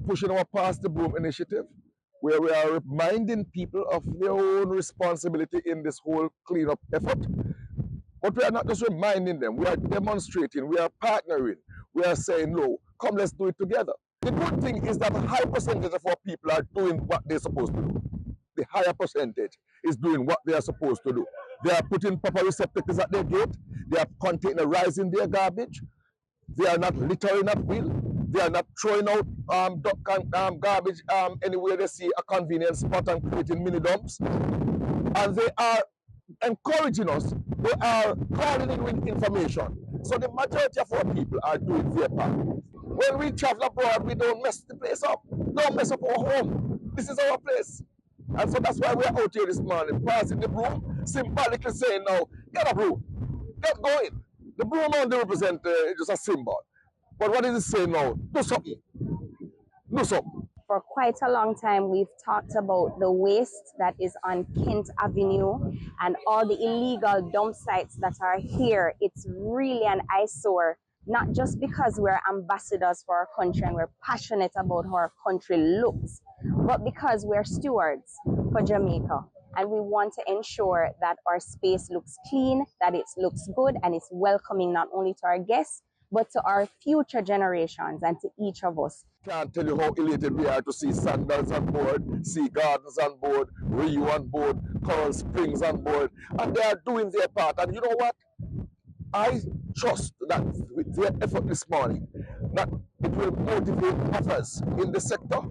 pushing our Past the Broom initiative, where we are reminding people of their own responsibility in this whole cleanup effort. But we are not just reminding them, we are demonstrating, we are partnering, we are saying, no, come, let's do it together. The good thing is that a high percentage of our people are doing what they're supposed to do. The higher percentage is doing what they are supposed to do. They are putting proper receptacles at their gate, they are containerizing their garbage, they are not littering at will, they are not throwing out garbage anywhere they see a convenient spot and creating mini dumps. And they are encouraging us, they are calling in with information. So the majority of our people are doing their part. When we travel abroad, we don't mess the place up. Don't mess up our home. This is our place. And so that's why we're out here this morning, passing the broom, symbolically saying now, get a broom, get going. The broom only represents just a symbol. But what is it saying now? Do something. Do something. For quite a long time, we've talked about the waste that is on Kent Avenue and all the illegal dump sites that are here. It's really an eyesore, not just because we're ambassadors for our country and we're passionate about how our country looks, but because we're stewards for Jamaica. And we want to ensure that our space looks clean, that it looks good, and it's welcoming not only to our guests, but to our future generations and to each of us. Can't tell you how elated we are to see Sandals on board, Sea Gardens on board, Rio on board, Coral Springs on board, and they are doing their part. And you know what? I trust that with their effort this morning, that it will motivate others in the sector